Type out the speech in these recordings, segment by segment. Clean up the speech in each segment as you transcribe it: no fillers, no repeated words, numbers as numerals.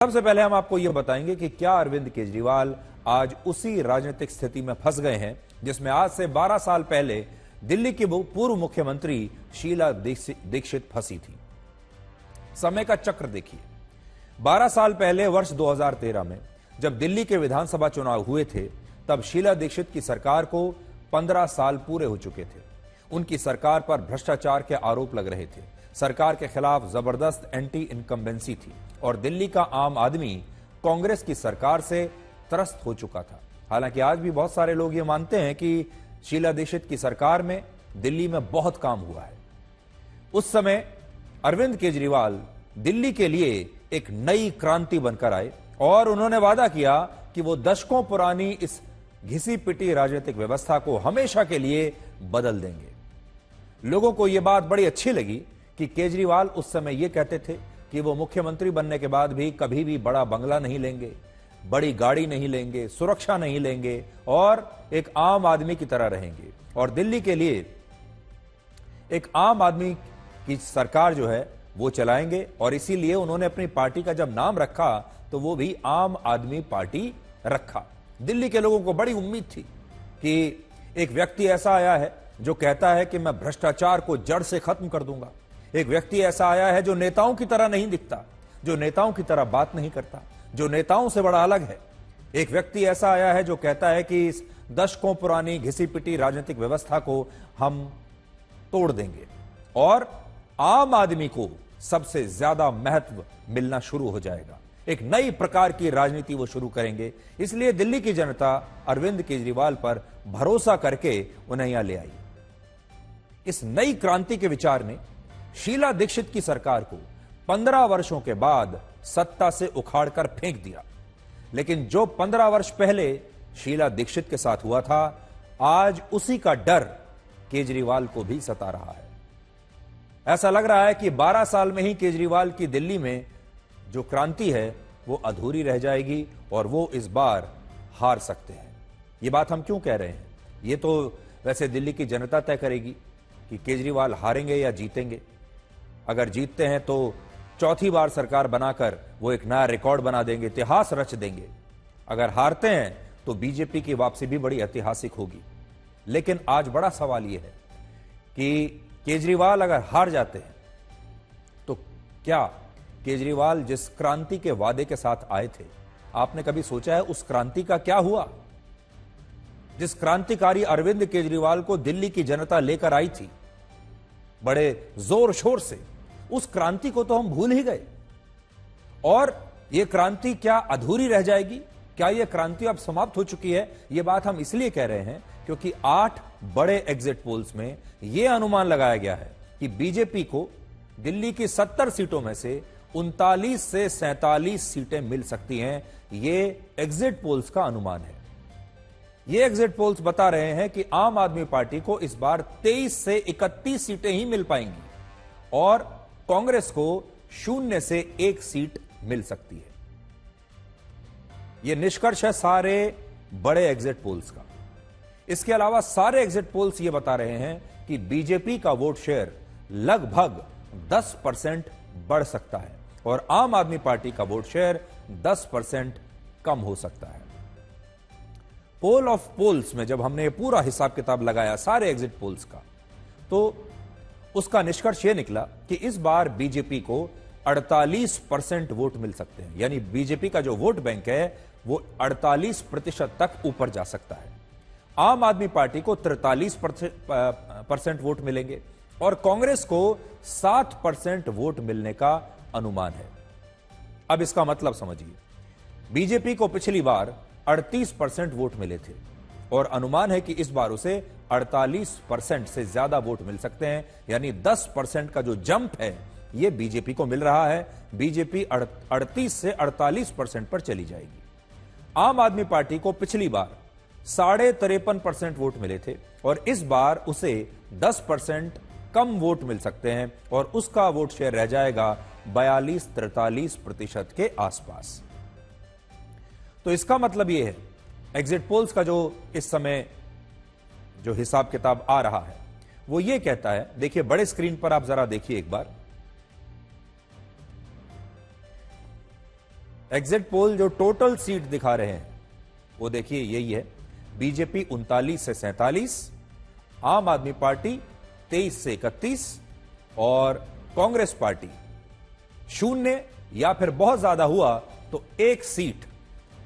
सबसे पहले हम आपको यह बताएंगे कि क्या अरविंद केजरीवाल आज उसी राजनीतिक स्थिति में फंस गए हैं जिसमें आज से 12 साल पहले दिल्ली की पूर्व मुख्यमंत्री शीला दीक्षित फंसी थी। समय का चक्र देखिए, 12 साल पहले वर्ष 2013 में जब दिल्ली के विधानसभा चुनाव हुए थे, तब शीला दीक्षित की सरकार को 15 साल पूरे हो चुके थे। उनकी सरकार पर भ्रष्टाचार के आरोप लग रहे थे। सरकार के खिलाफ जबरदस्त एंटी इनकम्बेंसी थी और दिल्ली का आम आदमी कांग्रेस की सरकार से त्रस्त हो चुका था। हालांकि आज भी बहुत सारे लोग ये मानते हैं कि शीला दीक्षित की सरकार में दिल्ली में बहुत काम हुआ है। उस समय अरविंद केजरीवाल दिल्ली के लिए एक नई क्रांति बनकर आए और उन्होंने वादा किया कि वो दशकों पुरानी इस घिसी पिटी राजनीतिक व्यवस्था को हमेशा के लिए बदल देंगे। लोगों को यह बात बड़ी अच्छी लगी कि केजरीवाल उस समय यह कहते थे कि वो मुख्यमंत्री बनने के बाद भी कभी भी बड़ा बंगला नहीं लेंगे, बड़ी गाड़ी नहीं लेंगे, सुरक्षा नहीं लेंगे और एक आम आदमी की तरह रहेंगे और दिल्ली के लिए एक आम आदमी की सरकार जो है वो चलाएंगे। और इसीलिए उन्होंने अपनी पार्टी का जब नाम रखा तो वो भी आम आदमी पार्टी रखा। दिल्ली के लोगों को बड़ी उम्मीद थी कि एक व्यक्ति ऐसा आया है जो कहता है कि मैं भ्रष्टाचार को जड़ से खत्म कर दूंगा। एक व्यक्ति ऐसा आया है जो नेताओं की तरह नहीं दिखता, जो नेताओं की तरह बात नहीं करता, जो नेताओं से बड़ा अलग है। एक व्यक्ति ऐसा आया है जो कहता है कि इस दशकों पुरानी घिसी पिटी राजनीतिक व्यवस्था को हम तोड़ देंगे और आम आदमी को सबसे ज्यादा महत्व मिलना शुरू हो जाएगा। एक नई प्रकार की राजनीति वो शुरू करेंगे। इसलिए दिल्ली की जनता अरविंद केजरीवाल पर भरोसा करके उन्हें यहां ले आई। इस नई क्रांति के विचार ने शीला दीक्षित की सरकार को 15 वर्षों के बाद सत्ता से उखाड़कर फेंक दिया। लेकिन जो 15 वर्ष पहले शीला दीक्षित के साथ हुआ था, आज उसी का डर केजरीवाल को भी सता रहा है। ऐसा लग रहा है कि 12 साल में ही केजरीवाल की दिल्ली में जो क्रांति है वो अधूरी रह जाएगी और वो इस बार हार सकते हैं। ये बात हम क्यों कह रहे हैं? ये तो वैसे दिल्ली की जनता तय करेगी कि केजरीवाल हारेंगे या जीतेंगे। अगर जीतते हैं तो चौथी बार सरकार बनाकर वो एक नया रिकॉर्ड बना देंगे, इतिहास रच देंगे। अगर हारते हैं तो बीजेपी की वापसी भी बड़ी ऐतिहासिक होगी। लेकिन आज बड़ा सवाल यह है कि केजरीवाल अगर हार जाते हैं तो क्या केजरीवाल जिस क्रांति के वादे के साथ आए थे, आपने कभी सोचा है उस क्रांति का क्या हुआ? जिस क्रांतिकारी अरविंद केजरीवाल को दिल्ली की जनता लेकर आई थी बड़े जोर शोर से, उस क्रांति को तो हम भूल ही गए। और यह क्रांति क्या अधूरी रह जाएगी? क्या यह क्रांति अब समाप्त हो चुकी है? यह बात हम इसलिए कह रहे हैं क्योंकि 8 बड़े एग्जिट पोल्स में यह अनुमान लगाया गया है कि बीजेपी को दिल्ली की 70 सीटों में से 39 से 47 सीटें मिल सकती हैं। यह एग्जिट पोल्स का अनुमान है। ये एग्जिट पोल्स बता रहे हैं कि आम आदमी पार्टी को इस बार 23 से 31 सीटें ही मिल पाएंगी और कांग्रेस को 0 से 1 सीट मिल सकती है। यह निष्कर्ष है सारे बड़े एग्जिट पोल्स का। इसके अलावा सारे एग्जिट पोल्स यह बता रहे हैं कि बीजेपी का वोट शेयर लगभग 10% बढ़ सकता है और आम आदमी पार्टी का वोट शेयर 10% कम हो सकता है। पोल ऑफ पोल्स में जब हमने पूरा हिसाब किताब लगाया सारे एग्जिट पोल्स का, तो उसका निष्कर्ष यह निकला कि इस बार बीजेपी को 48% वोट मिल सकते हैं। यानी बीजेपी का जो वोट बैंक है वो 48% तक ऊपर जा सकता है। आम आदमी पार्टी को 43% वोट मिलेंगे और कांग्रेस को 7% वोट मिलने का अनुमान है। अब इसका मतलब समझिए, बीजेपी को पिछली बार 38% वोट मिले थे और अनुमान है कि इस बार उसे 48% से ज्यादा वोट मिल सकते हैं। यानी 10% का जो जंप है यह बीजेपी को मिल रहा है। बीजेपी 38 से 48% पर चली जाएगी। आम आदमी पार्टी को पिछली बार 53.5% वोट मिले थे और इस बार उसे 10% कम वोट मिल सकते हैं और उसका वोट शेयर रह जाएगा 42-43% के आसपास। तो इसका मतलब यह है, एग्जिट पोल्स का जो इस समय जो हिसाब किताब आ रहा है वो ये कहता है, देखिए बड़े स्क्रीन पर आप जरा देखिए एक बार, एग्जिट पोल जो टोटल सीट दिखा रहे हैं वो देखिए यही है। बीजेपी 39 से 47, आम आदमी पार्टी 23 से 31 और कांग्रेस पार्टी 0 या फिर बहुत ज्यादा हुआ तो 1 सीट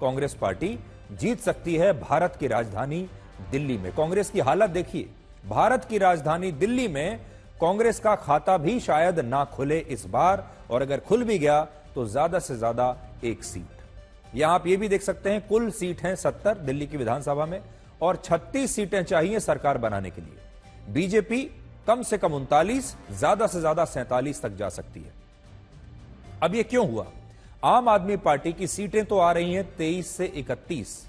कांग्रेस पार्टी जीत सकती है भारत की राजधानी दिल्ली में। कांग्रेस की हालत देखिए, भारत की राजधानी दिल्ली में कांग्रेस का खाता भी शायद ना खुले इस बार, और अगर खुल भी गया तो ज्यादा से ज्यादा 1 सीट। यहां आप ये भी देख सकते हैं कुल सीट हैं 70 दिल्ली की विधानसभा में, और 36 सीटें चाहिए सरकार बनाने के लिए। बीजेपी कम से कम 39, ज्यादा से ज्यादा 47 तक जा सकती है। अब यह क्यों हुआ? आम आदमी पार्टी की सीटें तो आ रही हैं 23 से 31,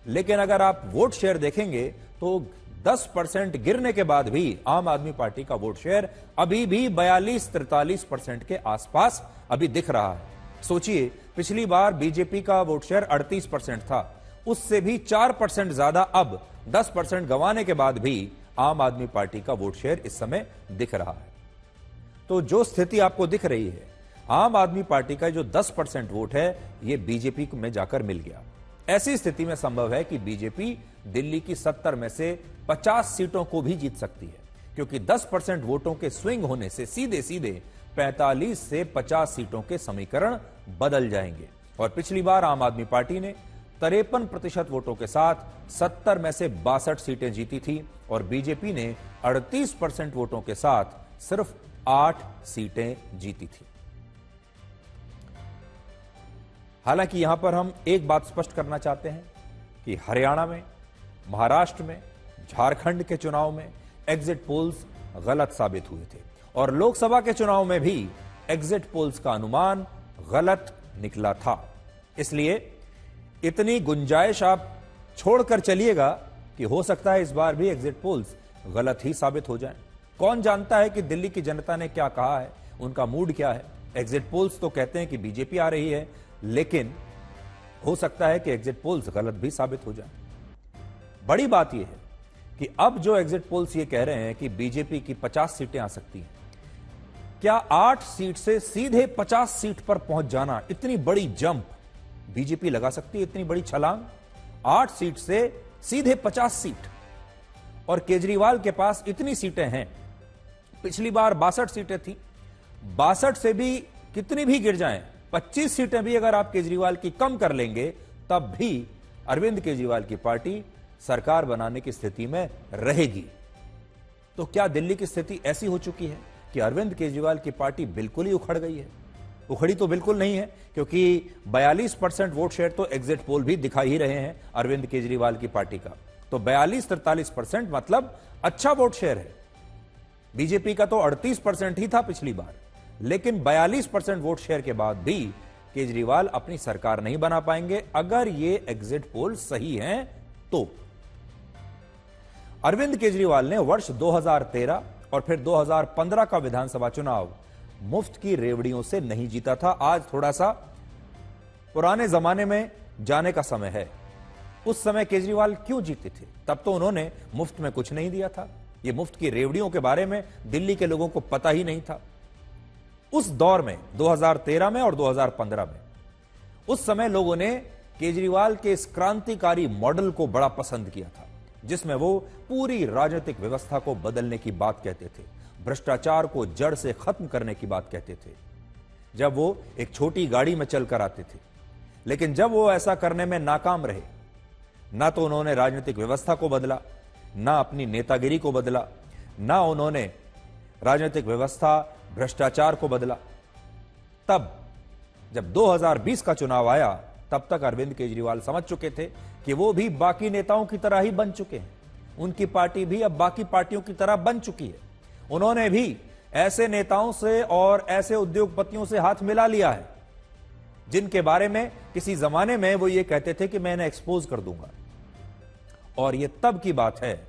लेकिन अगर आप वोट शेयर देखेंगे तो 10% गिरने के बाद भी आम आदमी पार्टी का वोट शेयर अभी भी 42-43% के आसपास अभी दिख रहा है। सोचिए, पिछली बार बीजेपी का वोट शेयर 38% था, उससे भी 4% ज्यादा अब 10% गंवाने के बाद भी आम आदमी पार्टी का वोट शेयर इस समय दिख रहा है। तो जो स्थिति आपको दिख रही है, आम आदमी पार्टी का जो 10% वोट है यह बीजेपी में जाकर मिल गया। ऐसी स्थिति में संभव है कि बीजेपी दिल्ली की 70 में से 50 सीटों को भी जीत सकती है, क्योंकि 10% वोटों के स्विंग होने से सीधे सीधे 45 से 50 सीटों के समीकरण बदल जाएंगे। और पिछली बार आम आदमी पार्टी ने 53% वोटों के साथ 70 में से 62 सीटें जीती थी, और बीजेपी ने 38% वोटों के साथ सिर्फ 8 सीटें जीती थी। हालांकि यहां पर हम एक बात स्पष्ट करना चाहते हैं कि हरियाणा में, महाराष्ट्र में, झारखंड के चुनाव में एग्जिट पोल्स गलत साबित हुए थे, और लोकसभा के चुनाव में भी एग्जिट पोल्स का अनुमान गलत निकला था। इसलिए इतनी गुंजाइश आप छोड़कर चलिएगा कि हो सकता है इस बार भी एग्जिट पोल्स गलत ही साबित हो जाएं। कौन जानता है कि दिल्ली की जनता ने क्या कहा है, उनका मूड क्या है। एग्जिट पोल्स तो कहते हैं कि बीजेपी आ रही है, लेकिन हो सकता है कि एग्जिट पोल्स गलत भी साबित हो जाएं। बड़ी बात यह है कि अब जो एग्जिट पोल्स ये कह रहे हैं कि बीजेपी की 50 सीटें आ सकती हैं, क्या 8 सीट से सीधे 50 सीट पर पहुंच जाना, इतनी बड़ी जंप बीजेपी लगा सकती है? इतनी बड़ी छलांग 8 सीट से सीधे 50 सीट, और केजरीवाल के पास इतनी सीटें हैं। पिछली बार 62 सीटें थी, 62 से भी कितनी भी गिर जाएं, 25 सीटें भी अगर आप केजरीवाल की कम कर लेंगे, तब भी अरविंद केजरीवाल की पार्टी सरकार बनाने की स्थिति में रहेगी। तो क्या दिल्ली की स्थिति ऐसी हो चुकी है कि अरविंद केजरीवाल की पार्टी बिल्कुल ही उखड़ गई है? उखड़ी तो बिल्कुल नहीं है, क्योंकि 42% वोट शेयर तो एग्जिट पोल भी दिखा ही रहे हैं अरविंद केजरीवाल की पार्टी का। तो 42-43% मतलब अच्छा वोट शेयर है। बीजेपी का तो 38% ही था पिछली बार, लेकिन 42% वोट शेयर के बाद भी केजरीवाल अपनी सरकार नहीं बना पाएंगे अगर ये एग्जिट पोल सही हैं तो। अरविंद केजरीवाल ने वर्ष 2013 और फिर 2015 का विधानसभा चुनाव मुफ्त की रेवड़ियों से नहीं जीता था। आज थोड़ा सा पुराने जमाने में जाने का समय है। उस समय केजरीवाल क्यों जीते थे? तब तो उन्होंने मुफ्त में कुछ नहीं दिया था। ये मुफ्त की रेवड़ियों के बारे में दिल्ली के लोगों को पता ही नहीं था। उस दौर में 2013 में और 2015 में उस समय लोगों ने केजरीवाल के इस क्रांतिकारी मॉडल को बड़ा पसंद किया था, जिसमें वो पूरी राजनीतिक व्यवस्था को बदलने की बात कहते थे, भ्रष्टाचार को जड़ से खत्म करने की बात कहते थे। जब वो एक छोटी गाड़ी में चलकर आते थे, लेकिन जब वो ऐसा करने में नाकाम रहे, ना तो उन्होंने राजनीतिक व्यवस्था को बदला, ना अपनी नेतागिरी को बदला, ना उन्होंने राजनीतिक व्यवस्था भ्रष्टाचार को बदला, तब जब 2020 का चुनाव आया, तब तक अरविंद केजरीवाल समझ चुके थे कि वो भी बाकी नेताओं की तरह ही बन चुके हैं। उनकी पार्टी भी अब बाकी पार्टियों की तरह बन चुकी है। उन्होंने भी ऐसे नेताओं से और ऐसे उद्योगपतियों से हाथ मिला लिया है जिनके बारे में किसी जमाने में वो ये कहते थे कि मैं इन्हें एक्सपोज कर दूंगा। और ये तब की बात है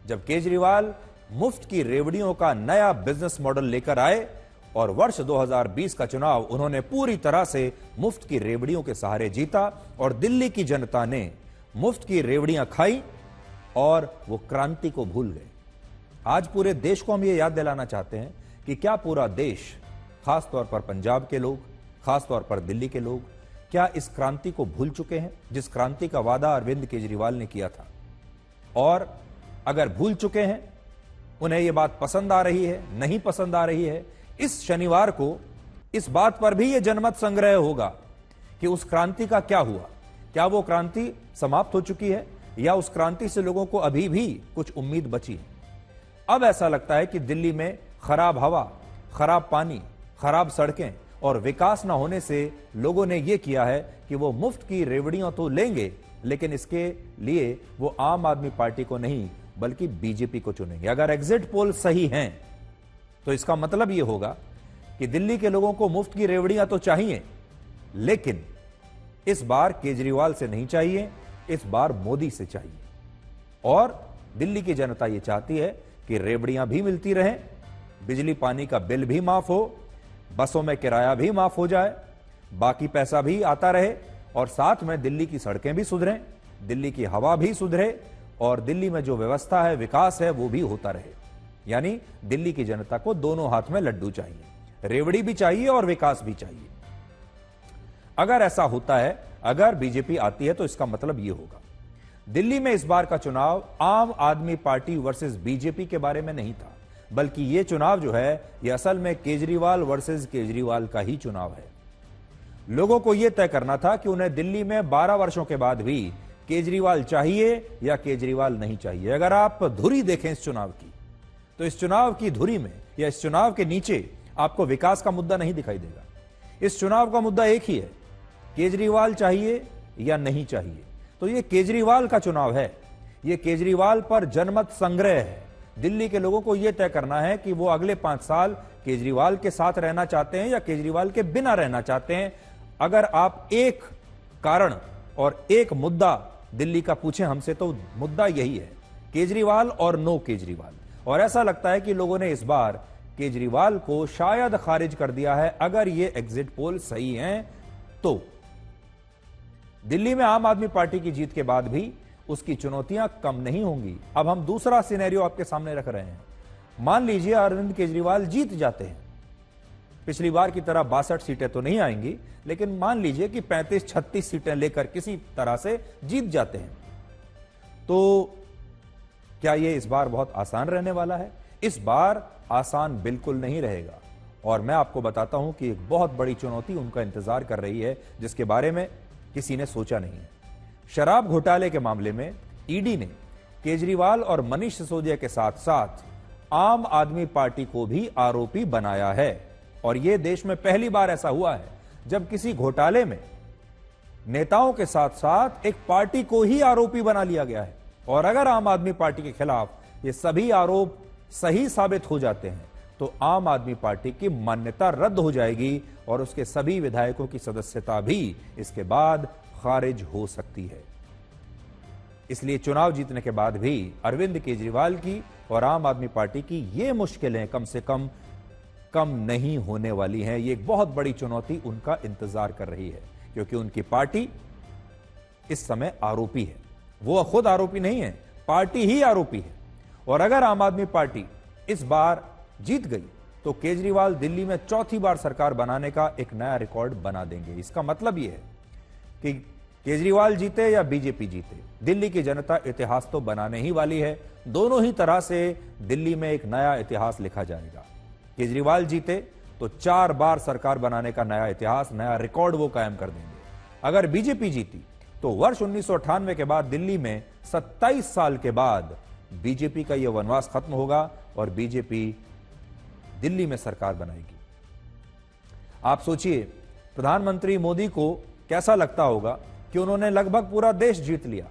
जब केजरीवाल मुफ्त की रेवड़ियों का नया बिजनेस मॉडल लेकर आए, और वर्ष 2020 का चुनाव उन्होंने पूरी तरह से मुफ्त की रेवड़ियों के सहारे जीता, और दिल्ली की जनता ने मुफ्त की रेवड़ियां खाई और वो क्रांति को भूल गए। आज पूरे देश को हम ये याद दिलाना चाहते हैं कि क्या पूरा देश, खासतौर पर पंजाब के लोग, खासतौर पर दिल्ली के लोग, क्या इस क्रांति को भूल चुके हैं जिस क्रांति का वादा अरविंद केजरीवाल ने किया था? और अगर भूल चुके हैं, उन्हें यह बात पसंद आ रही है, नहीं पसंद आ रही है, इस शनिवार को इस बात पर भी यह जनमत संग्रह होगा कि उस क्रांति का क्या हुआ। क्या वो क्रांति समाप्त हो चुकी है या उस क्रांति से लोगों को अभी भी कुछ उम्मीद बची है? अब ऐसा लगता है कि दिल्ली में खराब हवा, खराब पानी, खराब सड़कें और विकास न होने से लोगों ने यह किया है कि वो मुफ्त की रेवड़ियां तो लेंगे, लेकिन इसके लिए वो आम आदमी पार्टी को नहीं बल्कि बीजेपी को चुनेंगे। अगर एग्जिट पोल सही हैं तो इसका मतलब यह होगा कि दिल्ली के लोगों को मुफ्त की रेवड़ियां तो चाहिए, लेकिन इस बार केजरीवाल से नहीं चाहिए, इस बार मोदी से चाहिए। और दिल्ली की जनता यह चाहती है कि रेवड़ियां भी मिलती रहें, बिजली पानी का बिल भी माफ हो, बसों में किराया भी माफ हो जाए, बाकी पैसा भी आता रहे और साथ में दिल्ली की सड़कें भी सुधरें, दिल्ली की हवा भी सुधरे और दिल्ली में जो व्यवस्था है, विकास है, वो भी होता रहे। यानी दिल्ली की जनता को दोनों हाथ में लड्डू चाहिए, रेवड़ी भी चाहिए और विकास भी चाहिए। अगर ऐसा होता है, अगर बीजेपी आती है, तो इसका मतलब यह होगा दिल्ली में इस बार का चुनाव आम आदमी पार्टी वर्सेस बीजेपी के बारे में नहीं था, बल्कि यह चुनाव जो है यह असल में केजरीवाल वर्सेस केजरीवाल का ही चुनाव है। लोगों को यह तय करना था कि उन्हें दिल्ली में 12 वर्षों के बाद भी केजरीवाल चाहिए या केजरीवाल नहीं चाहिए। अगर आप धुरी देखें इस चुनाव की, तो इस चुनाव की धुरी में या इस चुनाव के नीचे आपको विकास का मुद्दा नहीं दिखाई देगा। इस चुनाव का मुद्दा एक ही है, केजरीवाल चाहिए या नहीं चाहिए। तो यह केजरीवाल का चुनाव है, यह केजरीवाल पर जनमत संग्रह है। दिल्ली के लोगों को यह तय करना है कि वो अगले 5 साल केजरीवाल के साथ रहना चाहते हैं या केजरीवाल के बिना रहना चाहते हैं। अगर आप एक कारण और एक मुद्दा दिल्ली का पूछें हमसे, तो मुद्दा यही है, केजरीवाल और नो केजरीवाल। और ऐसा लगता है कि लोगों ने इस बार केजरीवाल को शायद खारिज कर दिया है। अगर ये एग्जिट पोल सही हैं तो दिल्ली में आम आदमी पार्टी की जीत के बाद भी उसकी चुनौतियां कम नहीं होंगी। अब हम दूसरा सिनेरियो आपके सामने रख रहे हैं। मान लीजिए अरविंद केजरीवाल जीत जाते हैं, पिछली बार की तरह 62 सीटें तो नहीं आएंगी, लेकिन मान लीजिए कि 35-36 सीटें लेकर किसी तरह से जीत जाते हैं, तो क्या यह इस बार बहुत आसान रहने वाला है? इस बार आसान बिल्कुल नहीं रहेगा। और मैं आपको बताता हूं कि एक बहुत बड़ी चुनौती उनका इंतजार कर रही है, जिसके बारे में किसी ने सोचा नहीं है। शराब घोटाले के मामले में ईडी ने केजरीवाल और मनीष सिसोदिया के साथ साथ आम आदमी पार्टी को भी आरोपी बनाया है। और यह देश में पहली बार ऐसा हुआ है जब किसी घोटाले में नेताओं के साथ साथ एक पार्टी को ही आरोपी बना लिया गया है। और अगर आम आदमी पार्टी के खिलाफ ये सभी आरोप सही साबित हो जाते हैं, तो आम आदमी पार्टी की मान्यता रद्द हो जाएगी और उसके सभी विधायकों की सदस्यता भी इसके बाद खारिज हो सकती है। इसलिए चुनाव जीतने के बाद भी अरविंद केजरीवाल की और आम आदमी पार्टी की ये मुश्किलें कम से कम नहीं होने वाली हैं। ये एक बहुत बड़ी चुनौती उनका इंतजार कर रही है, क्योंकि उनकी पार्टी इस समय आरोपी है। वो खुद आरोपी नहीं है, पार्टी ही आरोपी है। और अगर आम आदमी पार्टी इस बार जीत गई तो केजरीवाल दिल्ली में चौथी बार सरकार बनाने का एक नया रिकॉर्ड बना देंगे। इसका मतलब यह है कि केजरीवाल जीते या बीजेपी जीते, दिल्ली की जनता इतिहास तो बनाने ही वाली है। दोनों ही तरह से दिल्ली में एक नया इतिहास लिखा जाएगा। केजरीवाल जीते तो 4 बार सरकार बनाने का नया इतिहास, नया रिकॉर्ड वो कायम कर देंगे। अगर बीजेपी जीती तो वर्ष 1998 के बाद दिल्ली में 27 साल के बाद बीजेपी का यह वनवास खत्म होगा और बीजेपी दिल्ली में सरकार बनाएगी। आप सोचिए, प्रधानमंत्री मोदी को कैसा लगता होगा कि उन्होंने लगभग पूरा देश जीत लिया,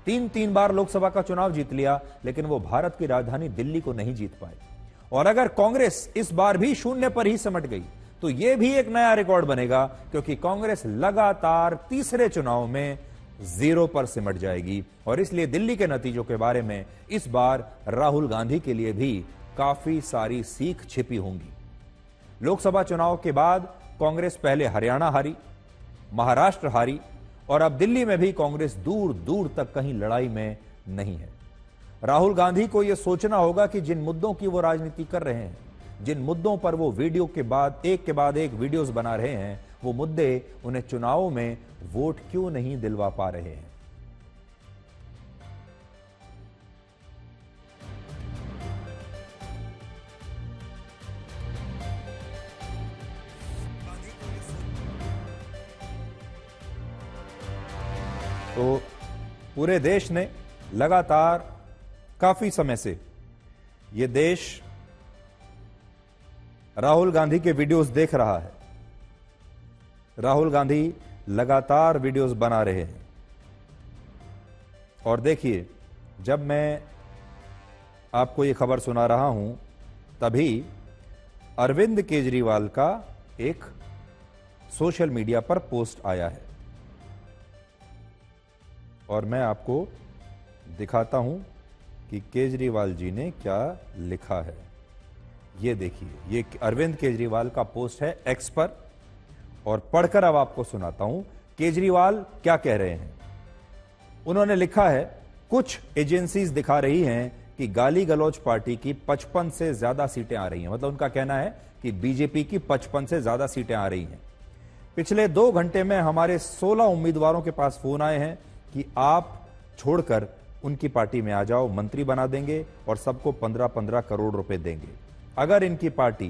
3 बार लोकसभा का चुनाव जीत लिया, लेकिन वो भारत की राजधानी दिल्ली को नहीं जीत पाए। और अगर कांग्रेस इस बार भी शून्य पर ही सिमट गई तो यह भी एक नया रिकॉर्ड बनेगा, क्योंकि कांग्रेस लगातार तीसरे चुनाव में 0 पर सिमट जाएगी। और इसलिए दिल्ली के नतीजों के बारे में इस बार राहुल गांधी के लिए भी काफी सारी सीख छिपी होंगी। लोकसभा चुनाव के बाद कांग्रेस पहले हरियाणा हारी, महाराष्ट्र हारी और अब दिल्ली में भी कांग्रेस दूर दूर तक कहीं लड़ाई में नहीं है। राहुल गांधी को यह सोचना होगा कि जिन मुद्दों की वो राजनीति कर रहे हैं, जिन मुद्दों पर वो वीडियो के बाद एक वीडियोस बना रहे हैं, वो मुद्दे उन्हें चुनावों में वोट क्यों नहीं दिलवा पा रहे हैं। तो पूरे देश ने लगातार काफी समय से ये देश राहुल गांधी के वीडियोस देख रहा है। राहुल गांधी लगातार वीडियोस बना रहे हैं और देखिए, जब मैं आपको ये खबर सुना रहा हूं तभी अरविंद केजरीवाल का एक सोशल मीडिया पर पोस्ट आया है और मैं आपको दिखाता हूं कि केजरीवाल जी ने क्या लिखा है। ये देखिए, ये अरविंद केजरीवाल का पोस्ट है एक्स पर और पढ़कर अब आपको सुनाता हूं केजरीवाल क्या कह रहे हैं। उन्होंने लिखा है, कुछ एजेंसीज दिखा रही हैं कि गाली गलौज पार्टी की 55 से ज्यादा सीटें आ रही हैं। मतलब उनका कहना है कि बीजेपी की 55 से ज्यादा सीटें आ रही हैं। पिछले 2 घंटे में हमारे 16 उम्मीदवारों के पास फोन आए हैं कि आप छोड़कर उनकी पार्टी में आ जाओ, मंत्री बना देंगे और सबको 15-15 करोड़ रुपए देंगे। अगर इनकी पार्टी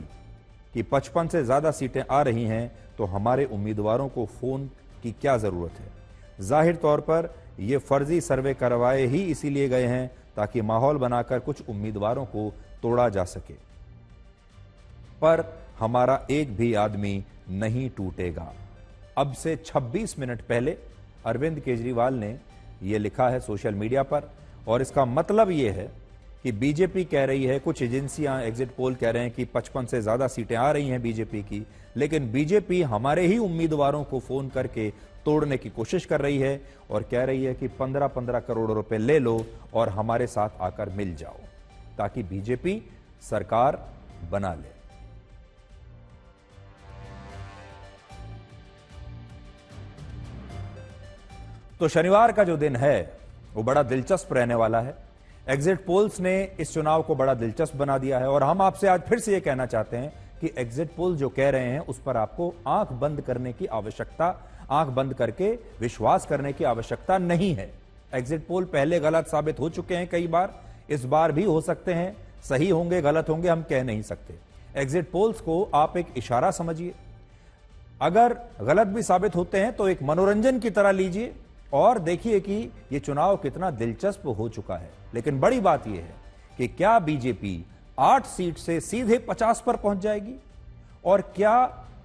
की 55 से ज्यादा सीटें आ रही हैं तो हमारे उम्मीदवारों को फोन की क्या जरूरत है। जाहिर तौर पर यह फर्जी सर्वे करवाए ही इसीलिए गए हैं ताकि माहौल बनाकर कुछ उम्मीदवारों को तोड़ा जा सके, पर हमारा एक भी आदमी नहीं टूटेगा। अब से 26 मिनट पहले अरविंद केजरीवाल ने यह लिखा है सोशल मीडिया पर और इसका मतलब यह है कि बीजेपी कह रही है, कुछ एजेंसियां एग्जिट पोल कह रहे हैं कि 55 से ज्यादा सीटें आ रही हैं बीजेपी की, लेकिन बीजेपी हमारे ही उम्मीदवारों को फोन करके तोड़ने की कोशिश कर रही है और कह रही है कि 15-15 करोड़ रुपए ले लो और हमारे साथ आकर मिल जाओ ताकि बीजेपी सरकार बना ले। तो शनिवार का जो दिन है वो बड़ा दिलचस्प रहने वाला है। एग्जिट पोल्स ने इस चुनाव को बड़ा दिलचस्प बना दिया है और हम आपसे आज फिर से ये कहना चाहते हैं कि एग्जिट पोल जो कह रहे हैं उस पर आपको आंख बंद करने की आवश्यकता, आंख बंद करके विश्वास करने की आवश्यकता नहीं है। एग्जिट पोल पहले गलत साबित हो चुके हैं कई बार, इस बार भी हो सकते हैं, सही होंगे गलत होंगे हम कह नहीं सकते। एग्जिट पोल्स को आप एक इशारा समझिए, अगर गलत भी साबित होते हैं तो एक मनोरंजन की तरह लीजिए और देखिए कि यह चुनाव कितना दिलचस्प हो चुका है। लेकिन बड़ी बात यह है कि क्या बीजेपी 8 सीट से सीधे 50 पर पहुंच जाएगी और क्या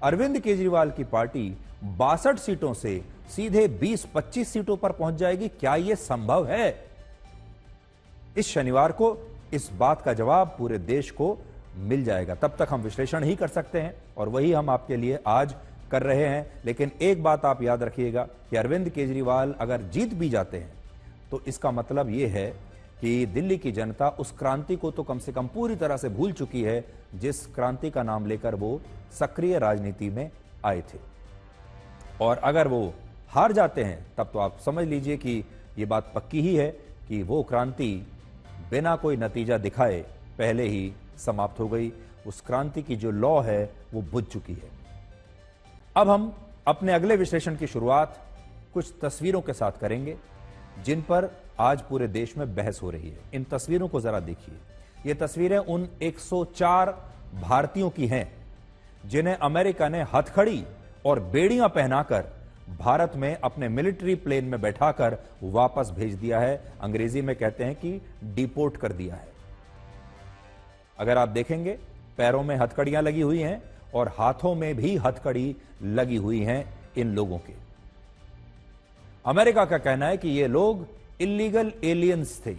अरविंद केजरीवाल की पार्टी 62 सीटों से सीधे 20-25 सीटों पर पहुंच जाएगी? क्या यह संभव है? इस शनिवार को इस बात का जवाब पूरे देश को मिल जाएगा। तब तक हम विश्लेषण ही कर सकते हैं और वही हम आपके लिए आज कर रहे हैं। लेकिन एक बात आप याद रखिएगा कि अरविंद केजरीवाल अगर जीत भी जाते हैं तो इसका मतलब यह है कि दिल्ली की जनता उस क्रांति को तो कम से कम पूरी तरह से भूल चुकी है जिस क्रांति का नाम लेकर वो सक्रिय राजनीति में आए थे। और अगर वो हार जाते हैं तब तो आप समझ लीजिए कि ये बात पक्की ही है कि वो क्रांति बिना कोई नतीजा दिखाए पहले ही समाप्त हो गई। उस क्रांति की जो लौ है वो बुझ चुकी है। अब हम अपने अगले विश्लेषण की शुरुआत कुछ तस्वीरों के साथ करेंगे जिन पर आज पूरे देश में बहस हो रही है। इन तस्वीरों को जरा देखिए। ये तस्वीरें उन 104 भारतीयों की हैं जिन्हें अमेरिका ने हथकड़ी और बेड़ियां पहनाकर भारत में अपने मिलिट्री प्लेन में बैठाकर वापस भेज दिया है। अंग्रेजी में कहते हैं कि डिपोर्ट कर दिया है। अगर आप देखेंगे पैरों में हथकड़ियां लगी हुई हैं और हाथों में भी हथकड़ी लगी हुई हैं इन लोगों के। अमेरिका का कहना है कि ये लोग इलीगल एलियंस थे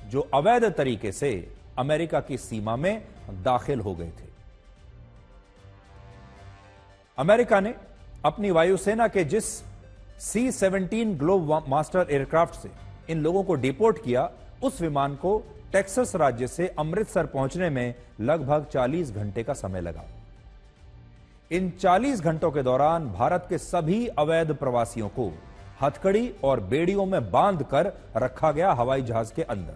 जो अवैध तरीके से अमेरिका की सीमा में दाखिल हो गए थे। अमेरिका ने अपनी वायुसेना के जिस C-17 ग्लोब मास्टर एयरक्राफ्ट से इन लोगों को डिपोर्ट किया, उस विमान को टेक्सास राज्य से अमृतसर पहुंचने में लगभग 40 घंटे का समय लगा। इन 40 घंटों के दौरान भारत के सभी अवैध प्रवासियों को हथकड़ी और बेड़ियों में बांधकर रखा गया हवाई जहाज के अंदर।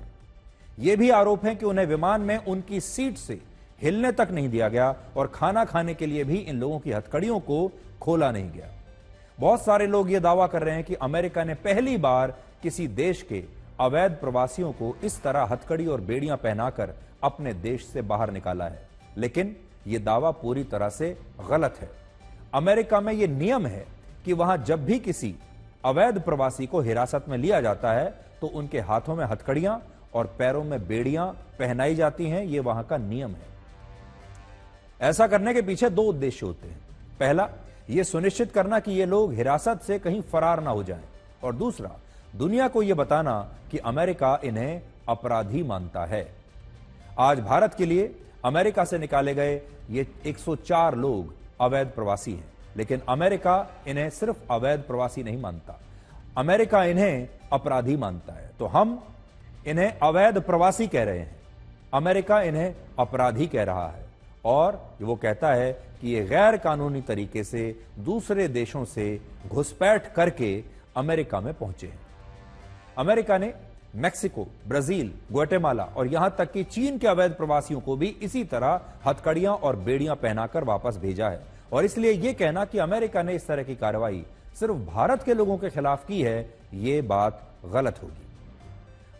यह भी आरोप है कि उन्हें विमान में उनकी सीट से हिलने तक नहीं दिया गया और खाना खाने के लिए भी इन लोगों की हथकड़ियों को खोला नहीं गया। बहुत सारे लोग यह दावा कर रहे हैं कि अमेरिका ने पहली बार किसी देश के अवैध प्रवासियों को इस तरह हथकड़ी और बेड़ियां पहनाकर अपने देश से बाहर निकाला है, लेकिन यह दावा पूरी तरह से गलत है। अमेरिका में यह नियम है कि वहां जब भी किसी अवैध प्रवासी को हिरासत में लिया जाता है तो उनके हाथों में हथकड़ियां और पैरों में बेड़ियां पहनाई जाती हैं। यह वहां का नियम है। ऐसा करने के पीछे दो उद्देश्य होते हैं। पहला, यह सुनिश्चित करना कि ये लोग हिरासत से कहीं फरार ना हो जाएं, और दूसरा, दुनिया को यह बताना कि अमेरिका इन्हें अपराधी मानता है। आज भारत के लिए अमेरिका से निकाले गए ये 104 लोग अवैध प्रवासी हैं, लेकिन अमेरिका इन्हें सिर्फ अवैध प्रवासी नहीं मानता, अमेरिका इन्हें अपराधी मानता है। तो हम इन्हें अवैध प्रवासी कह रहे हैं, अमेरिका इन्हें अपराधी कह रहा है, और वो कहता है कि ये गैर कानूनी तरीके से दूसरे देशों से घुसपैठ करके अमेरिका में पहुंचे हैं। अमेरिका ने मैक्सिको, ब्राजील, ग्वाटेमाला और यहां तक कि चीन के अवैध प्रवासियों को भी इसी तरह हथकड़ियां और बेड़ियां पहनाकर वापस भेजा है, और इसलिए यह कहना कि अमेरिका ने इस तरह की कार्रवाई सिर्फ भारत के लोगों के खिलाफ की है, यह बात गलत होगी।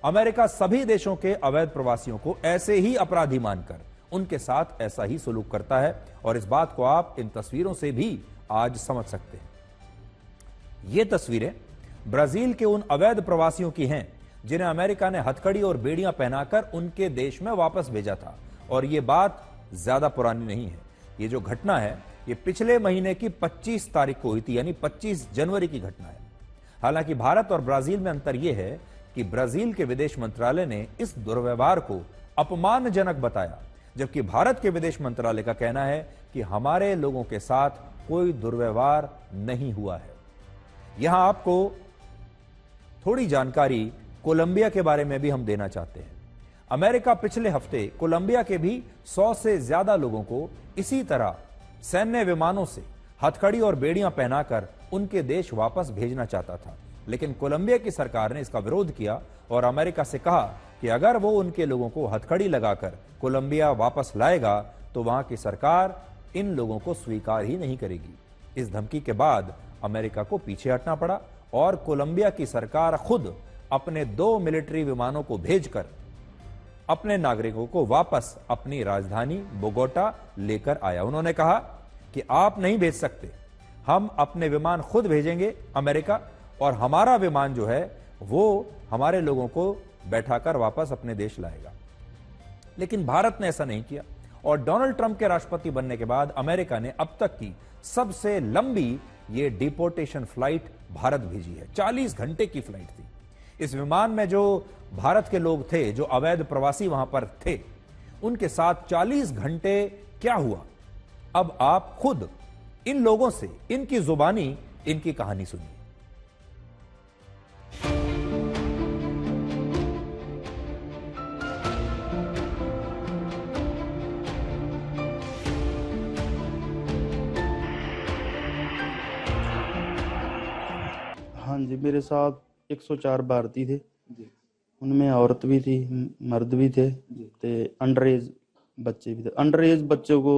अमेरिका सभी देशों के अवैध प्रवासियों को ऐसे ही अपराधी मानकर उनके साथ ऐसा ही सलूक करता है, और इस बात को आप इन तस्वीरों से भी आज समझ सकते हैं। ये तस्वीरें ब्राजील के उन अवैध प्रवासियों की हैं जिन्हें अमेरिका ने हथकड़ी और बेड़ियां पहनाकर उनके देश में वापस भेजा था, और यह बात ज्यादा पुरानी नहीं है। ये जो घटना है ये पिछले महीने की 25 तारीख को हुई थी, यानी 25 जनवरी की घटना है। हालांकि भारत और ब्राजील में अंतर यह है कि ब्राजील के विदेश मंत्रालय ने इस दुर्व्यवहार को अपमानजनक बताया, जबकि भारत के विदेश मंत्रालय का कहना है कि हमारे लोगों के साथ कोई दुर्व्यवहार नहीं हुआ है। यहां आपको थोड़ी जानकारी कोलंबिया के बारे में भी हम देना चाहते हैं। अमेरिका पिछले हफ्ते कोलंबिया के भी 100 से ज्यादा लोगों को इसी तरह सैन्य विमानों से हथकड़ी और बेड़ियां पहनाकर उनके देश वापस भेजना चाहता था, लेकिन कोलंबिया की सरकार ने इसका विरोध किया और अमेरिका से कहा कि अगर वो उनके लोगों को हथकड़ी लगाकर कोलंबिया वापस लाएगा तो वहां की सरकार इन लोगों को स्वीकार ही नहीं करेगी। इस धमकी के बाद अमेरिका को पीछे हटना पड़ा और कोलंबिया की सरकार खुद अपने 2 मिलिट्री विमानों को भेजकर अपने नागरिकों को वापस अपनी राजधानी बोगोटा लेकर आया। उन्होंने कहा कि आप नहीं भेज सकते, हम अपने विमान खुद भेजेंगे अमेरिका, और हमारा विमान जो है वो हमारे लोगों को बैठाकर वापस अपने देश लाएगा। लेकिन भारत ने ऐसा नहीं किया, और डोनाल्ड ट्रंप के राष्ट्रपति बनने के बाद अमेरिका ने अब तक की सबसे लंबी ये डिपोर्टेशन फ्लाइट भारत भेजी है। 40 घंटे की फ्लाइट थी। इस विमान में जो भारत के लोग थे, जो अवैध प्रवासी वहां पर थे, उनके साथ 40 घंटे क्या हुआ, अब आप खुद इन लोगों से इनकी जुबानी इनकी कहानी सुनिए। हाँ जी, मेरे साथ 104 भारतीय थे, उनमें औरत भी थी, मर्द भी थे, अंडर एज बच्चे भी थे। अंडर एज बच्चों को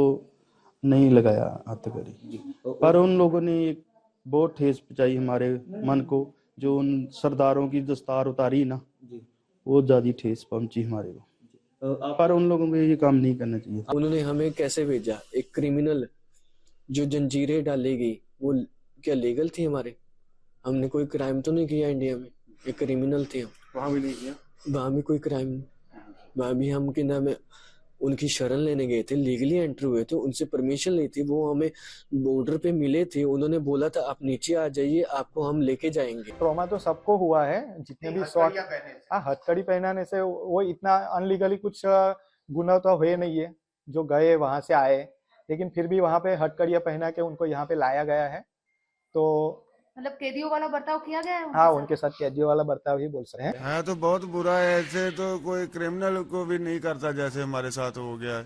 नहीं लगाया हथकड़ी, पर उन लोगों ने एक बहुत ठेस पहुंचाई हमारे मन को। जो उन सरदारों की दस्तार उतारी ना, वो ज्यादा ठेस पहुंची हमारे को, पर उन लोगों को ये काम नहीं करना चाहिए था। उन्होंने हमें कैसे भेजा? एक क्रिमिनल जो जंजीरें डाली गई, वो क्या लीगल थी? हमारे हमने कोई क्राइम तो नहीं किया इंडिया में, एक क्रिमिनल थे हम। वहाँ भी नहीं किया, वहां भी कोई क्राइम नहीं, वहां भी हम के नाम उनकी शरण लेने गए थे, लीगली एंटर हुए थे, उनसे परमिशन ली थी, वो हमें बॉर्डर पे मिले थे, उन्होंने बोला था आप नीचे आ जाइए, आपको हम लेके जाएंगे। ट्रॉमा तो सबको हुआ है, जितने भी शॉट। हाँ, हथकड़ी पहनाने से वो इतना अनलीगली कुछ गुना तो हुए नहीं है, जो गए वहां से आए, लेकिन फिर भी वहां पे हथकड़ियां पहना के उनको यहाँ पे लाया गया है। तो मतलब कैदियों वाला बर्ताव किया गया है हाँ, उनके साथ कैदियों वाला बर्ताव ही बोल सकते हैं। है तो बहुत बुरा है। ऐसे तो कोई क्रिमिनल को भी नहीं करता जैसे हमारे साथ हो गया है।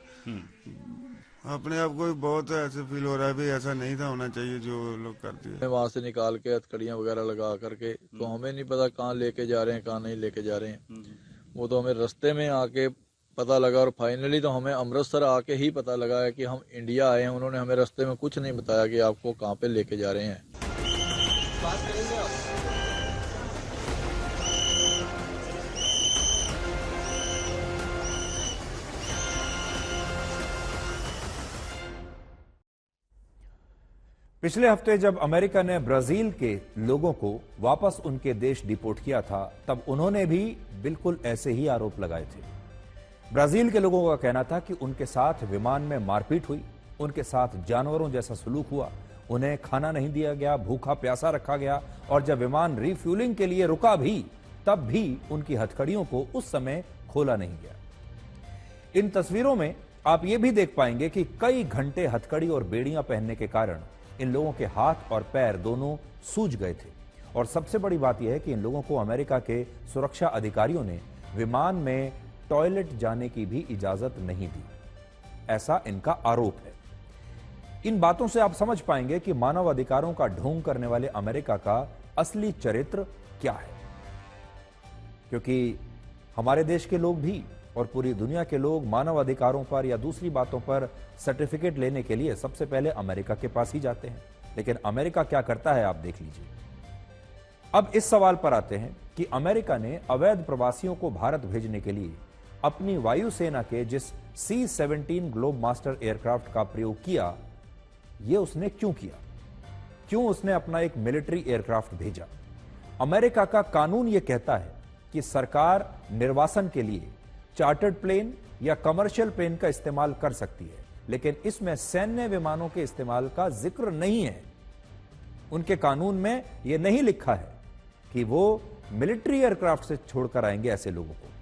अपने आप को बहुत ऐसे फील हो रहा है भी ऐसा नहीं था होना चाहिए जो लोग करते हैं। वहाँ से निकाल के हथकड़ियाँ वगैरह लगा करके, तो हमें नहीं पता कहाँ लेके जा रहे हैं, कहाँ नहीं लेके जा रहे हैं। वो तो हमें रास्ते में आके पता लगा, और फाइनली तो हमें अमृतसर आके ही पता लगा है कि हम इंडिया आए हैं। उन्होंने हमें रास्ते में कुछ नहीं बताया कि आपको कहाँ पे लेके जा रहे हैं। पिछले हफ्ते जब अमेरिका ने ब्राजील के लोगों को वापस उनके देश डिपोर्ट किया था, तब उन्होंने भी बिल्कुल ऐसे ही आरोप लगाए थे। ब्राजील के लोगों का कहना था कि उनके साथ विमान में मारपीट हुई, उनके साथ जानवरों जैसा सलूक हुआ, उन्हें खाना नहीं दिया गया, भूखा प्यासा रखा गया, और जब विमान रिफ्यूलिंग के लिए रुका भी, तब भी उनकी हथकड़ियों को उस समय खोला नहीं गया। इन तस्वीरों में आप ये भी देख पाएंगे कि कई घंटे हथकड़ी और बेड़ियां पहनने के कारण इन लोगों के हाथ और पैर दोनों सूज गए थे। और सबसे बड़ी बात यह है कि इन लोगों को अमेरिका के सुरक्षा अधिकारियों ने विमान में टॉयलेट जाने की भी इजाजत नहीं दी, ऐसा इनका आरोप है। इन बातों से आप समझ पाएंगे कि मानव अधिकारों का ढोंग करने वाले अमेरिका का असली चरित्र क्या है, क्योंकि हमारे देश के लोग भी और पूरी दुनिया के लोग मानव अधिकारों पर या दूसरी बातों पर सर्टिफिकेट लेने के लिए सबसे पहले अमेरिका के पास ही जाते हैं। लेकिन अमेरिका क्या करता है, आप देख लीजिए। अब इस सवाल पर आते हैं कि अमेरिका ने अवैध प्रवासियों को भारत भेजने के लिए अपनी वायुसेना के जिस C-17 ग्लोब मास्टर एयरक्राफ्ट का प्रयोग किया, यह उसने क्यों किया? क्यों उसने अपना एक मिलिट्री एयरक्राफ्ट भेजा? अमेरिका का कानून यह कहता है कि सरकार निर्वासन के लिए चार्टर्ड प्लेन या कमर्शियल प्लेन का इस्तेमाल कर सकती है, लेकिन इसमें सैन्य विमानों के इस्तेमाल का जिक्र नहीं है। उनके कानून में यह नहीं लिखा है कि वो मिलिट्री एयरक्राफ्ट से छोड़कर आएंगे ऐसे लोगों को।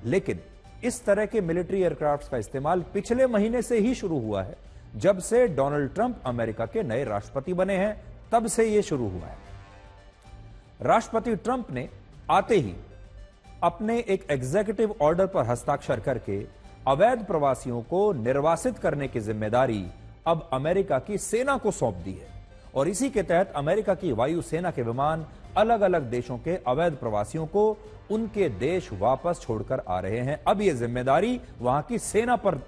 लेकिन इस तरह के मिलिट्री एयरक्राफ्ट का इस्तेमाल पिछले महीने से ही शुरू हुआ है। जब से डोनाल्ड ट्रंप अमेरिका के नए राष्ट्रपति बने हैं, तब से यह शुरू हुआ है। राष्ट्रपति ट्रंप ने आते ही अपने एक एग्जीक्यूटिव ऑर्डर पर हस्ताक्षर करके अवैध प्रवासियों को निर्वासित करने की जिम्मेदारी अब अमेरिका की सेना को सौंप दी है। और इसी के तहत अमेरिका की वायुसेना के विमान अलग अलग देशों के अवैध प्रवासियों को उनके देश वापस छोड़कर आ रहे हैं। अब यह जिम्मेदारी वहां की सेना पर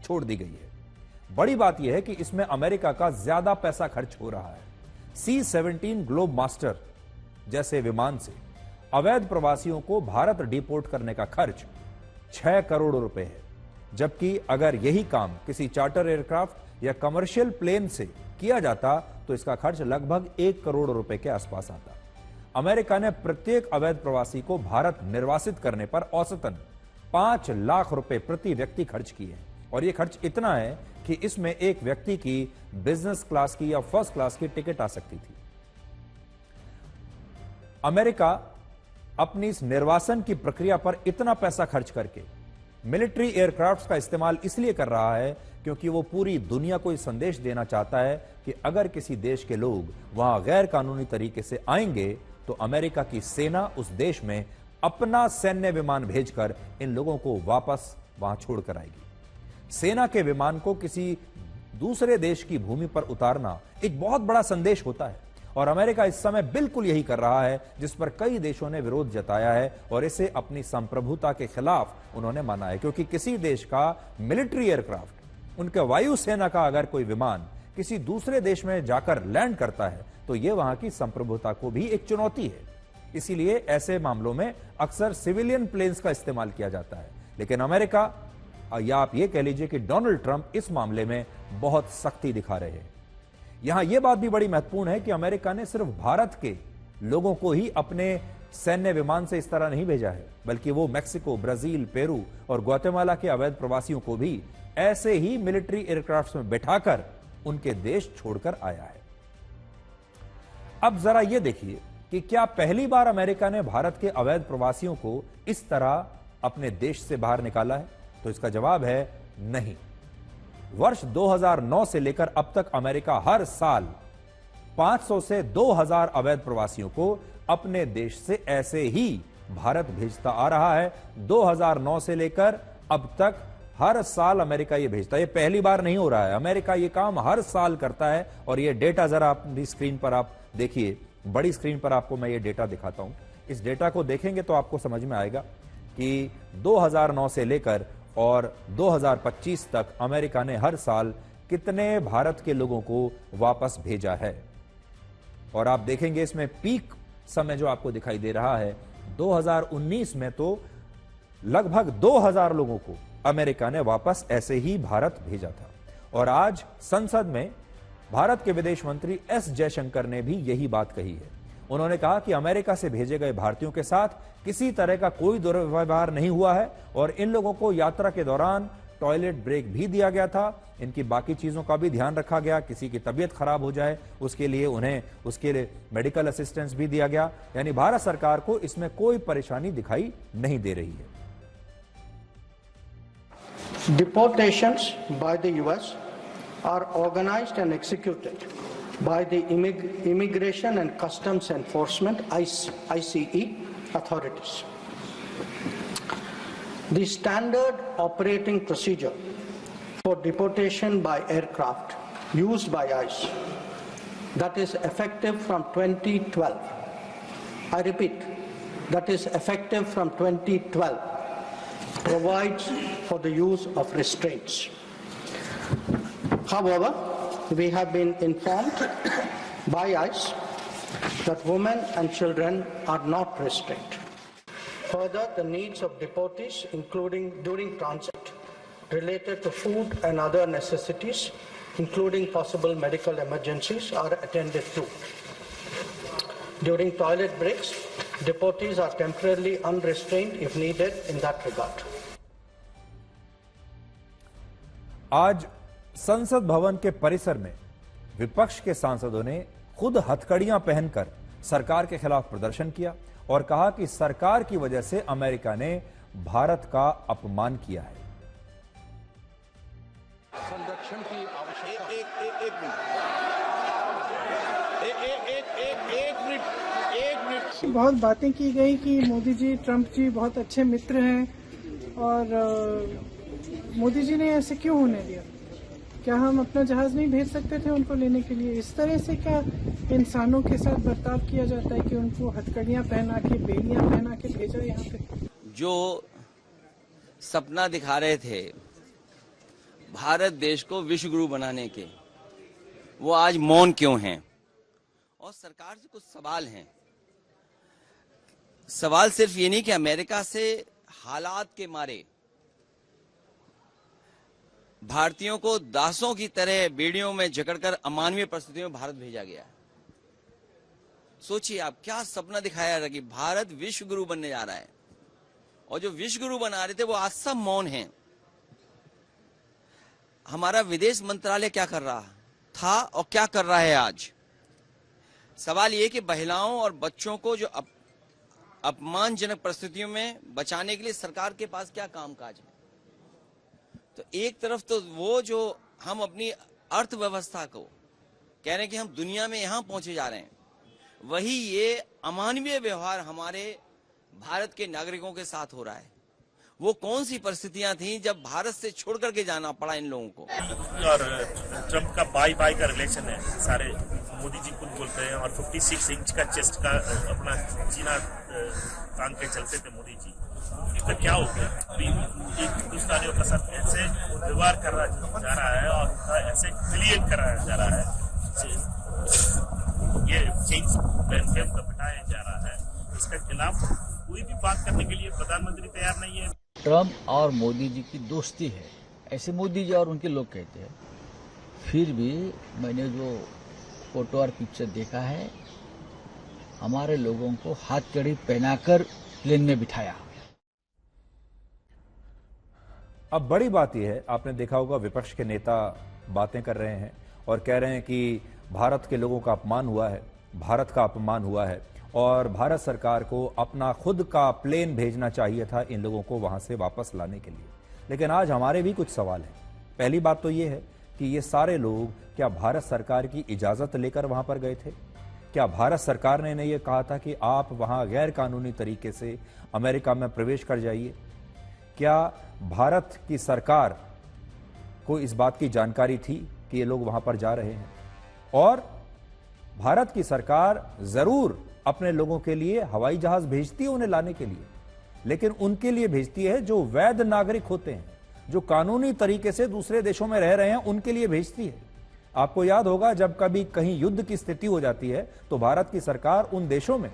छोड़ दी गई है। बड़ी बात यह है कि इसमें अमेरिका का ज्यादा पैसा खर्च हो रहा है। C-17 ग्लोब मास्टर जैसे विमान से अवैध प्रवासियों को भारत डिपोर्ट करने का खर्च 6 करोड़ रुपए है, जबकि अगर यही काम किसी चार्टर एयरक्राफ्ट या कमर्शियल प्लेन से किया जाता तो इसका खर्च लगभग 1 करोड़ रुपए के आसपास आता। अमेरिका ने प्रत्येक अवैध प्रवासी को भारत निर्वासित करने पर औसतन 5 लाख रुपए प्रति व्यक्ति खर्च किए हैं। और यह खर्च इतना है कि इसमें एक व्यक्ति की बिजनेस क्लास की या फर्स्ट क्लास की टिकट आ सकती थी। अमेरिका अपनी इस निर्वासन की प्रक्रिया पर इतना पैसा खर्च करके मिलिट्री एयरक्राफ्ट्स का इस्तेमाल इसलिए कर रहा है क्योंकि वो पूरी दुनिया को यह संदेश देना चाहता है कि अगर किसी देश के लोग वहां गैर कानूनी तरीके से आएंगे तो अमेरिका की सेना उस देश में अपना सैन्य विमान भेजकर इन लोगों को वापस वहां छोड़कर आएगी। सेना के विमान को किसी दूसरे देश की भूमि पर उतारना एक बहुत बड़ा संदेश होता है, और अमेरिका इस समय बिल्कुल यही कर रहा है, जिस पर कई देशों ने विरोध जताया है और इसे अपनी संप्रभुता के खिलाफ उन्होंने माना है। क्योंकि किसी देश का मिलिट्री एयरक्राफ्ट, उनके वायुसेना का अगर कोई विमान किसी दूसरे देश में जाकर लैंड करता है तो यह वहां की संप्रभुता को भी एक चुनौती है। इसीलिए ऐसे मामलों में अक्सर सिविलियन प्लेन्स का इस्तेमाल किया जाता है। लेकिन अमेरिका, या आप ये कह लीजिए कि डोनाल्ड ट्रंप इस मामले में बहुत सख्ती दिखा रहे हैं। यहां यह बात भी बड़ी महत्वपूर्ण है कि अमेरिका ने सिर्फ भारत के लोगों को ही अपने सैन्य विमान से इस तरह नहीं भेजा है, बल्कि वो मैक्सिको, ब्राजील, पेरू और ग्वाटेमाला के अवैध प्रवासियों को भी ऐसे ही मिलिट्री एयरक्राफ्ट में बैठाकर उनके देश छोड़कर आया है। अब जरा यह देखिए कि क्या पहली बार अमेरिका ने भारत के अवैध प्रवासियों को इस तरह अपने देश से बाहर निकाला है? तो इसका जवाब है नहीं। वर्ष 2009 से लेकर अब तक अमेरिका हर साल 500 से 2000 अवैध प्रवासियों को अपने देश से ऐसे ही भारत भेजता आ रहा है। 2009 से लेकर अब तक हर साल अमेरिका ये भेजता है। ये पहली बार नहीं हो रहा है, अमेरिका ये काम हर साल करता है। और ये डेटा जरा अपनी स्क्रीन पर आप देखिए, बड़ी स्क्रीन पर आपको मैं ये डेटा दिखाता हूं। इस डेटा को देखेंगे तो आपको समझ में आएगा कि 2009 से लेकर और 2025 तक अमेरिका ने हर साल कितने भारत के लोगों को वापस भेजा है। और आप देखेंगे इसमें पीक समय जो आपको दिखाई दे रहा है, 2019 में तो लगभग 2000 लोगों को अमेरिका ने वापस ऐसे ही भारत भेजा था। और आज संसद में भारत के विदेश मंत्री एस जयशंकर ने भी यही बात कही है। उन्होंने कहा कि अमेरिका से भेजे गए भारतीयों के साथ किसी तरह का कोई दुर्व्यवहार नहीं हुआ है और इन लोगों को यात्रा के दौरान टॉयलेट ब्रेक भी दिया गया था। इनकी बाकी चीजों का भी ध्यान रखा गया, किसी की तबीयत खराब हो जाए उसके लिए उन्हें उसके लिए मेडिकल असिस्टेंस भी दिया गया। यानी भारत सरकार को इसमें कोई परेशानी दिखाई नहीं दे रही है। Deportations by the US are organized and executed by the Immigration and Customs Enforcement ICE authorities. The standard operating procedure for deportation by aircraft used by ICE, that is effective from 2012. I repeat, that is effective from 2012, provides for the use of restraints. However, we have been informed by ICE that women and children are not restrained. Further, the needs of deportees, including during transit, related to food and other necessities, including possible medical emergencies, are attended to. During toilet breaks, deportees are temporarily unrestrained if needed in that regard. आज संसद भवन के परिसर में विपक्ष के सांसदों ने खुद हथकड़ियां पहनकर सरकार के खिलाफ प्रदर्शन किया और कहा कि सरकार की वजह से अमेरिका ने भारत का अपमान किया है। संरक्षण की आवश्यकता एक मिनट बहुत बातें की गई कि मोदी जी ट्रंप जी बहुत अच्छे मित्र हैं और मोदी जी ने ऐसे क्यों होने दिया? क्या हम अपना जहाज नहीं भेज सकते थे उनको लेने के लिए? इस तरह से क्या इंसानों के साथ बर्ताव किया जाता है कि उनको हथकड़ियां पहना के बेड़ियां पहना के भेजा यहाँ पे? जो सपना दिखा रहे थे भारत देश को विश्व गुरु बनाने के, वो आज मौन क्यों हैं? और सरकार से कुछ सवाल हैं। सवाल सिर्फ ये नहीं कि अमेरिका से हालात के मारे भारतीयों को दासों की तरह बेड़ियों में जकड़कर अमानवीय परिस्थितियों में भारत भेजा गया। सोचिए आप, क्या सपना दिखाया जा रहा है कि भारत विश्व गुरु बनने जा रहा है और जो विश्व गुरु बना रहे थे वो आज सब मौन हैं। हमारा विदेश मंत्रालय क्या कर रहा था और क्या कर रहा है आज? सवाल ये कि महिलाओं और बच्चों को जो अपमानजनक परिस्थितियों में बचाने के लिए सरकार के पास क्या कामकाज है? तो एक तरफ तो वो जो हम अपनी अर्थव्यवस्था को कह रहे हैं कि हम दुनिया में यहां पहुंचे जा रहे हैं, वही ये अमानवीय व्यवहार हमारे भारत के नागरिकों के साथ हो रहा है। वो कौन सी परिस्थितियां थी जब भारत से छोड़ करके जाना पड़ा इन लोगों को? और ट्रंप का बाई बाई का रिलेशन है, सारे मोदी जी खुद बोलते हैं। और 56 इंच का चेस्ट का अपना जीना तान के चलते थे मोदी जी। इसका क्या हो गया? अभी एक हिंदुस्तानियों का साथ ऐसे व्यवहार कर रहा जा रहा है और ऐसे क्लियर कर रहा जा रहा है, ये चेंज बिठाया जा रहा है। इसके खिलाफ कोई भी बात करने के लिए प्रधानमंत्री तैयार नहीं है। ट्रंप और मोदी जी की दोस्ती है, ऐसे मोदी जी और उनके लोग कहते हैं। फिर भी मैंने जो फोटो और पिक्चर देखा है, हमारे लोगों को हथकड़ी पहनाकर प्लेन में बिठाया। अब बड़ी बात यह है, आपने देखा होगा विपक्ष के नेता बातें कर रहे हैं और कह रहे हैं कि भारत के लोगों का अपमान हुआ है, भारत का अपमान हुआ है और भारत सरकार को अपना खुद का प्लेन भेजना चाहिए था इन लोगों को वहां से वापस लाने के लिए। लेकिन आज हमारे भी कुछ सवाल हैं। पहली बात तो ये है कि ये सारे लोग क्या भारत सरकार की इजाजत लेकर वहां पर गए थे? क्या भारत सरकार ने ये कहा था कि आप वहां गैर कानूनी तरीके से अमेरिका में प्रवेश कर जाइए? क्या भारत की सरकार को इस बात की जानकारी थी कि ये लोग वहां पर जा रहे हैं? और भारत की सरकार जरूर अपने लोगों के लिए हवाई जहाज भेजती है उन्हें लाने के लिए, लेकिन उनके लिए भेजती है जो वैध नागरिक होते हैं, जो कानूनी तरीके से दूसरे देशों में रह रहे हैं उनके लिए भेजती है। आपको याद होगा जब कभी कहीं युद्ध की स्थिति हो जाती है तो भारत की सरकार उन देशों में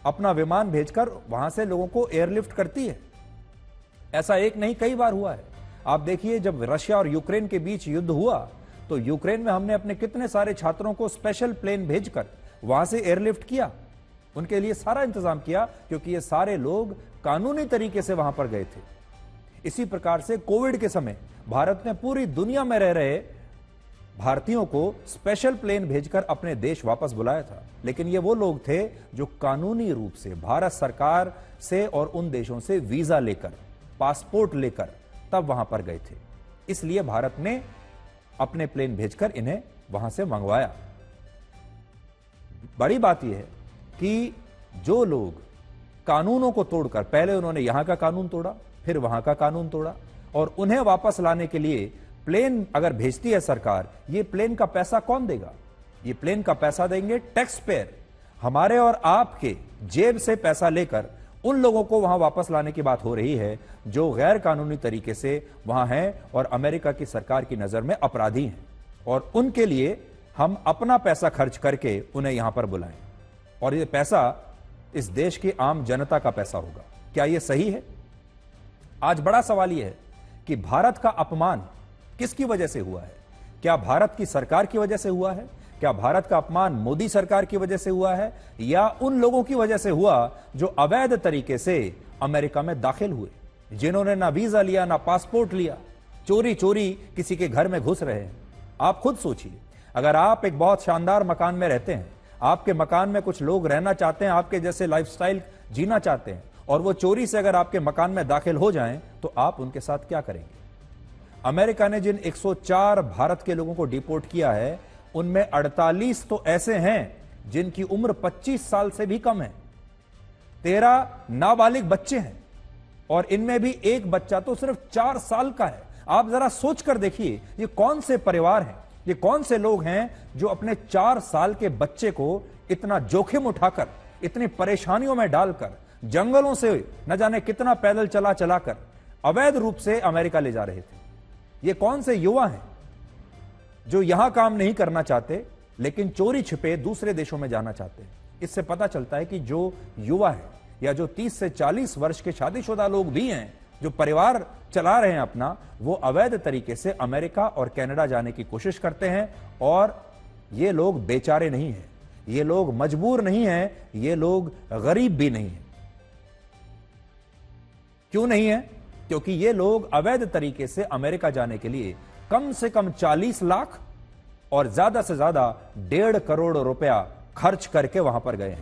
अपना विमान भेजकर वहां से लोगों को एयरलिफ्ट करती है। ऐसा एक नहीं कई बार हुआ है। आप देखिए जब रशिया और यूक्रेन के बीच युद्ध हुआ तो यूक्रेन में हमने अपने कितने सारे छात्रों को स्पेशल प्लेन भेजकर वहां से एयरलिफ्ट किया, उनके लिए सारा इंतजाम किया, क्योंकि ये सारे लोग कानूनी तरीके से वहां पर गए थे। इसी प्रकार से कोविड के समय भारत ने पूरी दुनिया में रह रहे भारतीयों को स्पेशल प्लेन भेजकर अपने देश वापस बुलाया था। लेकिन ये वो लोग थे जो कानूनी रूप से भारत सरकार से और उन देशों से वीजा लेकर, पासपोर्ट लेकर तब वहां पर गए थे। इसलिए भारत ने अपने प्लेन भेजकर इन्हें वहां से मंगवाया। बड़ी बात यह है कि जो लोग कानूनों को तोड़कर, पहले उन्होंने यहां का कानून तोड़ा, फिर वहां का कानून तोड़ा, और उन्हें वापस लाने के लिए प्लेन अगर भेजती है सरकार, ये प्लेन का पैसा कौन देगा? ये प्लेन का पैसा देंगे टैक्स पेयर, हमारे और आपके जेब से पैसा लेकर उन लोगों को वहां वापस लाने की बात हो रही है जो गैर कानूनी तरीके से वहां हैं और अमेरिका की सरकार की नजर में अपराधी हैं, और उनके लिए हम अपना पैसा खर्च करके उन्हें यहां पर बुलाएं, और ये पैसा इस देश की आम जनता का पैसा होगा। क्या यह सही है? आज बड़ा सवाल यह है कि भारत का अपमान किसकी वजह से हुआ है? क्या भारत की सरकार की वजह से हुआ है? क्या भारत का अपमान मोदी सरकार की वजह से हुआ है, या उन लोगों की वजह से हुआ जो अवैध तरीके से अमेरिका में दाखिल हुए, जिन्होंने ना वीजा लिया ना पासपोर्ट लिया, चोरी चोरी किसी के घर में घुस रहे हैं? आप खुद सोचिए, अगर आप एक बहुत शानदार मकान में रहते हैं, आपके मकान में कुछ लोग रहना चाहते हैं, आपके जैसे लाइफस्टाइल जीना चाहते हैं, और वो चोरी से अगर आपके मकान में दाखिल हो जाएं, तो आप उनके साथ क्या करेंगे? अमेरिका ने जिन 104 भारत के लोगों को डिपोर्ट किया है, उनमें 48 तो ऐसे हैं जिनकी उम्र 25 साल से भी कम है, 13 नाबालिग बच्चे हैं, और इनमें भी एक बच्चा तो सिर्फ 4 साल का है। आप जरा सोच कर देखिए, ये कौन से परिवार हैं, ये कौन से लोग हैं जो अपने 4 साल के बच्चे को इतना जोखिम उठाकर, इतनी परेशानियों में डालकर, जंगलों से न जाने कितना पैदल चला चलाकर अवैध रूप से अमेरिका ले जा रहे थे। ये कौन से युवा हैं जो यहां काम नहीं करना चाहते लेकिन चोरी छिपे दूसरे देशों में जाना चाहते हैं? इससे पता चलता है कि जो युवा है या जो 30 से 40 वर्ष के शादीशुदा लोग भी हैं जो परिवार चला रहे हैं अपना, वो अवैध तरीके से अमेरिका और कनाडा जाने की कोशिश करते हैं। और ये लोग बेचारे नहीं हैं, ये लोग मजबूर नहीं हैं, ये लोग गरीब भी नहीं हैं। क्यों नहीं है? क्योंकि ये लोग अवैध तरीके से अमेरिका जाने के लिए कम से कम 40 लाख और ज्यादा से ज्यादा 1.5 करोड़ रुपया खर्च करके वहां पर गए हैं।